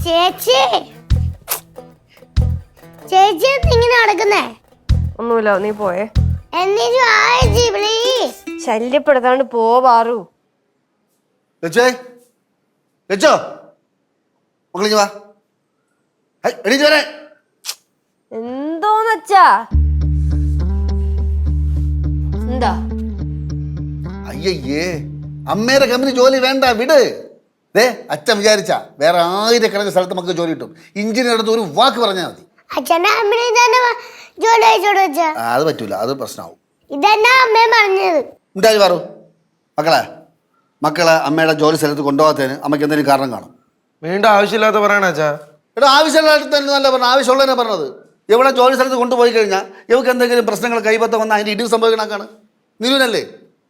ചേച്ചി ചേച്ചി ഇങ്ങനെ നടക്കുന്നേ? ഒന്നുമില്ല, നീ പോയേ. ശല്യപ്പെടുത്താണ്ട് പോവാറു. എന്തോന്നച്ചാ? എന്താ? അയ്യേ, അമ്മേടെ കമ്പനി ജോലി വേണ്ട, വിട്. അച്ഛൻ വിചാരിച്ച വേറെ 1000 സ്ഥലത്ത് നമുക്ക് ജോലി കിട്ടും. എഞ്ചിനീയർ അടുത്ത് ഒരു വാക്ക് പറഞ്ഞാൽ മതി. അത് പറ്റൂല, അത് പ്രശ്നമാവും. ഉണ്ടായി പാറു. മക്കളെ അമ്മയുടെ ജോലി സ്ഥലത്ത് കൊണ്ടുപോകാത്തതിന് അമ്മയ്ക്ക് എന്തെങ്കിലും കാരണം കാണും. വീണ്ടും ആവശ്യമില്ലാത്ത പറയണാച്ചാ. എടാ, ആവശ്യമില്ലാത്തല്ല പറഞ്ഞത്, ആവശ്യമുള്ളതിനെ പറഞ്ഞത്. എവിടെ ജോലി സ്ഥലത്ത് കൊണ്ടുപോയി കഴിഞ്ഞാൽ ഇവർക്ക് എന്തെങ്കിലും പ്രശ്നങ്ങൾ കൈബദ്ധം വന്നാൽ അതിൻ്റെ ഇടിവ് സംഭവിക്കണക്കാണ്. നീലുവിനല്ലേ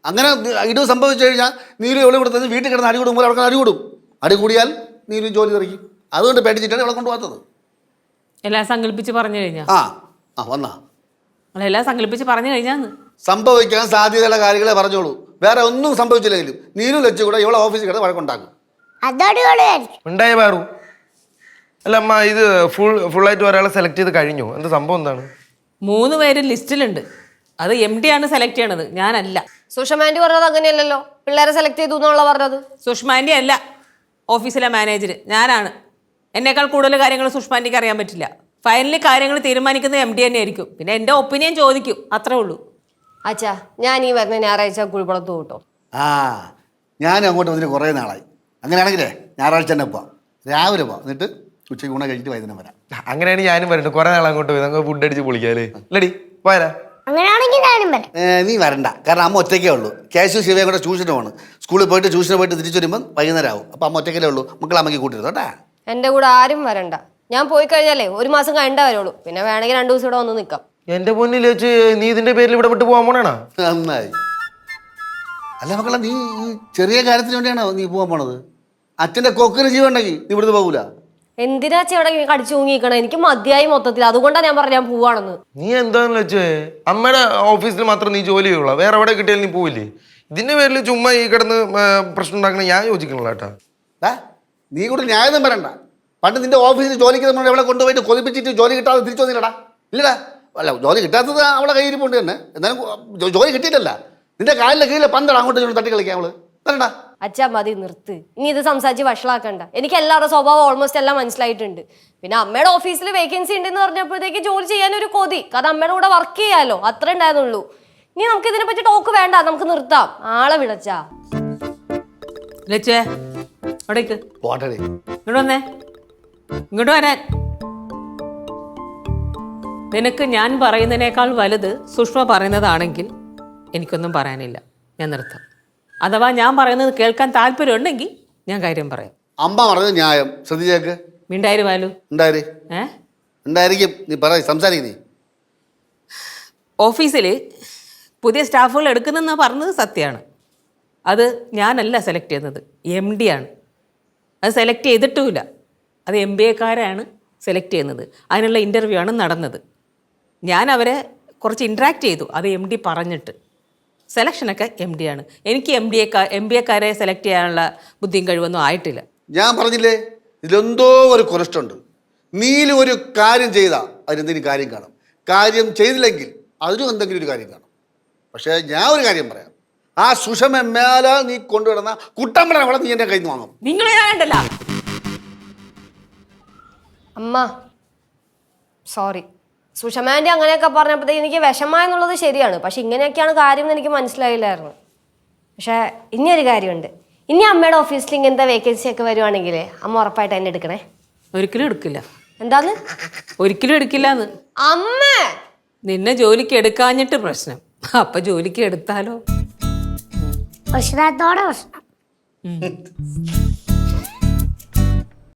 അങ്ങനെ ഇടിവ് സംഭവിച്ചു കഴിഞ്ഞാൽ നീലു എവിടെ കൊടുത്തത് വീട്ടിൽ കിടന്ന് അടി കൂടുമ്പോൾ അവിടെ അടി കൂടും. അടി കൂടിയാൽ നീലു ജോലി തെറിക്കും. അതുകൊണ്ട് പേടിച്ചിട്ടാണ് ഇവിടെ കൊണ്ടുപോകാത്തത്. എല്ലാം സങ്കല്പിച്ച് പറഞ്ഞു കഴിഞ്ഞാ വന്നാ എല്ലാം സങ്കല്പിച്ച് പറഞ്ഞു കഴിഞ്ഞാന്ന് സംഭവിക്കാൻ സാധ്യതയുള്ള കാര്യങ്ങളെ പറഞ്ഞോളൂ. വേറെ ഒന്നും സംഭവിച്ചില്ലെങ്കിലും നീലു ലച്ചു കൂടെ ഇവിടെ ഓഫീസിൽ കിടന്ന് വഴക്കുണ്ടാക്കും. ഉണ്ടായി പാറു. അല്ല അമ്മ, ഇത് ഫുള്ളായിട്ട് ഒരാളെ സെലക്ട് ചെയ്ത് കഴിഞ്ഞു. എന്താ സംഭവം എന്താണ്? 3 പേര് ലിസ്റ്റിലുണ്ട്. അത് MD ആണ് സെലക്ട് ചെയ്യണത്, ഞാനല്ല. സുഷമാൻറ്റി പറഞ്ഞത് അങ്ങനെയല്ലല്ലോ, പിള്ളേരെ സെലക്ട് ചെയ്തു എന്നുള്ള പറഞ്ഞത്. സുഷ്മാൻറ്റി അല്ല ഓഫീസിലെ മാനേജർ, ഞാനാണ്. എന്നേക്കാൾ കൂടുതൽ കാര്യങ്ങൾ സുഷ്മാൻറ്റിക്ക് അറിയാൻ പറ്റില്ല. ഫൈനലി കാര്യങ്ങൾ തീരുമാനിക്കുന്നത് MD തന്നെ ആയിരിക്കും. പിന്നെ എൻ്റെ ഒപ്പീനിയൻ ചോദിക്കും, അത്രേ ഉള്ളൂ. അച്ഛാ, ഞാൻ ഈ വരുന്ന ഞായറാഴ്ച കുഴിപ്പുറത്ത് കൂട്ടോ. ഞാനും അങ്ങോട്ട് വന്നിട്ട് കുറേ നാളായി. അങ്ങനെയാണെങ്കിലേ ഞായറാഴ്ച തന്നെ പോവാം. രാവിലെ പോവാം, എന്നിട്ട് ഉച്ചയ്ക്ക് ഊണ കഴിഞ്ഞിട്ട് വൈകുന്നേരം വരാം. അങ്ങനെയാണ് ഞാനും വരുന്നുണ്ട്. കുറെ നാൾ അങ്ങോട്ട് പോയി നമുക്ക് ഫുഡ് അടിച്ച് പൊളിക്കാല്ലേ. ലടി പോയാലേ? നീ വരണ്ട, കാരണം അമ്മ ഒറ്റയ്ക്കേ ഉള്ളൂ. കേശു ശിവയും കൂടെ ട്യൂഷന് പോകണം. സ്കൂളിൽ പോയിട്ട് ട്യൂഷന് പോയിട്ട് തിരിച്ചു വരുമ്പോൾ വൈകുന്നേരം ആവും. അപ്പം അമ്മ ഒറ്റയ്ക്കല്ലേ ഉള്ളൂ. മക്കളെ അമ്മയ്ക്ക് കൂട്ടിരുന്നു കേട്ടാ. എൻ്റെ കൂടെ ആരും വരണ്ട. ഞാൻ പോയി കഴിഞ്ഞാലേ 1 മാസം കഴിഞ്ഞേ വരുള്ളൂ. പിന്നെ വേണമെങ്കിൽ 2 ദിവസം ഇവിടെ വന്ന് നിൽക്കാം. എന്റെ പൊന്നിൽ വെച്ച് നീ ഇതിന്റെ പേരിൽ ഇവിടെ വിട്ട് പോകാൻ പോണാണോ? നന്നായി. അല്ല മക്കളെ, നീ ഈ ചെറിയ കാര്യത്തിന് വേണ്ടിയാണോ നീ പോകാൻ പോണത്? അച്ഛൻ്റെ കൊക്കിന് ജീവനുണ്ടെങ്കിൽ നീ ഇവിടുന്ന് പോകൂല. എന്തിനാച്ച ഇവിടെ കടിച്ചു തൂങ്ങിക്കണം? എനിക്ക് മതിയായി മൊത്തത്തിൽ. അതുകൊണ്ടാണ് ഞാൻ പറഞ്ഞ ഞാൻ പോവാണെന്ന്. നീ എന്താന്ന് വെച്ചേ, അമ്മയുടെ ഓഫീസിൽ മാത്രം നീ ജോലി ചെയ്യുള്ളൂ, വേറെ എവിടെ കിട്ടിയാലും നീ പോവില്ലേ? ഇതിന്റെ പേരിൽ ചുമ്മാ ഈ കിടന്ന് പ്രശ്നം ഉണ്ടാക്കണ ഞാൻ യോജിക്കണല്ലോ കേട്ടാ. നീ കൂടെ ന്യായം പറയണ്ട. പണ്ട് നിന്റെ ഓഫീസിൽ ജോലിക്ക് നമ്മൾ എവിടെ കൊണ്ടുപോയിട്ട് കൊതിപ്പിച്ചിട്ട് ജോലി കിട്ടാതെ തിരിച്ചു വന്നില്ലടാ. ഇല്ലടാ, അല്ല ജോലി കിട്ടാത്തത് അവളെ കയ്യിരിപ്പുണ്ട് തന്നെ. എന്നാലും ജോലി കിട്ടിയിട്ടല്ല. നിന്റെ കാലിലെ കീഴിലെ പന്തട അങ്ങോട്ട് തട്ടി കളിക്കാം അവള്. പറയണ്ട അച്ഛാ, മതി, നിർത്ത്. ഇനി ഇത് സംസാരിച്ച് വഷളാക്കണ്ട. എനിക്ക് എല്ലാവരുടെ സ്വഭാവം ഓൾമോസ്റ്റ് എല്ലാം മനസ്സിലായിട്ടുണ്ട്. പിന്നെ അമ്മയുടെ ഓഫീസിൽ വേക്കൻസി ഉണ്ടെന്ന് പറഞ്ഞപ്പോഴത്തേക്ക് ജോലി ചെയ്യാനൊരു കൊതി. കാരണം അമ്മയുടെ കൂടെ വർക്ക് ചെയ്യാലോ, അത്ര ഉണ്ടായിരുന്നുള്ളൂ. ഇനി നമുക്ക് ഇതിനെ പറ്റി ടോക്ക് വേണ്ട, നമുക്ക് നിർത്താം. ആളെ വിളിച്ചാ ലച്ചേ അവിടേക്ക് പോട്ടെ. ഇങ്ങോട്ട് വന്നേ, ഇങ്ങോട്ട് വരാൻ. നിനക്ക് ഞാൻ പറയുന്നതിനേക്കാൾ വലുത് സുഷ്മ പറയുന്നതാണെങ്കിൽ എനിക്കൊന്നും പറയാനില്ല, ഞാൻ നിർത്താം. അഥവാ ഞാൻ പറയുന്നത് കേൾക്കാൻ താല്പര്യം ഉണ്ടെങ്കിൽ ഞാൻ കാര്യം പറയാം. അമ്മ പറഞ്ഞത് ന്യായം. ശ്രദ്ധിച്ചേക്ക്. മിണ്ടായിരു വാലു. ഉണ്ടായിരിക്കും. നീ പറ, സംസാരിക്കും. നീ ഓഫീസിൽ പുതിയ സ്റ്റാഫുകൾ എടുക്കുന്നെന്ന് പറഞ്ഞത് സത്യമാണ്. അത് ഞാനല്ല സെലക്ട് ചെയ്യുന്നത്, MD ആണ്. അത് സെലക്ട് ചെയ്തിട്ടുമില്ല. അത് MBAക്കാരാണ് സെലക്ട് ചെയ്യുന്നത്. അതിനുള്ള ഇൻ്റർവ്യൂ ആണ് നടന്നത്. ഞാൻ അവരെ കുറച്ച് ഇൻട്രാക്ട് ചെയ്തു, അത് MD പറഞ്ഞിട്ട്. സെലക്ഷനൊക്കെ MD ആണ്. എനിക്ക് MBAക്കാരെ സെലക്ട് ചെയ്യാനുള്ള ബുദ്ധിയും കഴിവൊന്നും ആയിട്ടില്ല. ഞാൻ പറഞ്ഞില്ലേ, ഇതിലെന്തോ ഒരു കുരഷ്ടമുണ്ട്. നീലും ഒരു കാര്യം ചെയ്താൽ അതിനെന്തെങ്കിലും കാര്യം കാണും. കാര്യം ചെയ്തില്ലെങ്കിൽ അതിനും എന്തെങ്കിലും ഒരു കാര്യം കാണും. പക്ഷേ ഞാൻ ഒരു കാര്യം പറയാം, ആ സുഷമ മേലെ നീ കൊണ്ടുവിടുന്ന കുട്ടമ്പള അവിടെ നീ എൻ്റെ കയ്യിൽ നിന്ന് വാങ്ങും. നിങ്ങൾ ഞാനുണ്ടല്ല. അമ്മ സോറി. സുഷമാൻറ്റി അങ്ങനെയൊക്കെ പറഞ്ഞപ്പോഴത്തേക്ക് എനിക്ക് വിഷമമായെന്നുള്ളത് ശരിയാണ്. പക്ഷെ ഇങ്ങനെയൊക്കെയാണ് കാര്യം എന്ന് എനിക്ക് മനസ്സിലായില്ലായിരുന്നു. പക്ഷേ ഇനിയൊരു കാര്യമുണ്ട്. ഇനി അമ്മയുടെ ഓഫീസിൽ ഇങ്ങനത്തെ വേക്കൻസി ഒക്കെ വരുവാണെങ്കിൽ അമ്മ ഉറപ്പായിട്ട് എന്നെ എടുക്കണേ. ഒരിക്കലും എടുക്കില്ല. എന്താന്ന്? ഒരിക്കലും എടുക്കില്ലാന്ന്. അമ്മ നിന്നെ ജോലിക്ക് എടുക്കാഞ്ഞിട്ട് പ്രശ്നം. അപ്പൊ ജോലിക്ക് എടുത്താലോ? പ്രശ്നത്തോടെ പ്രശ്നം.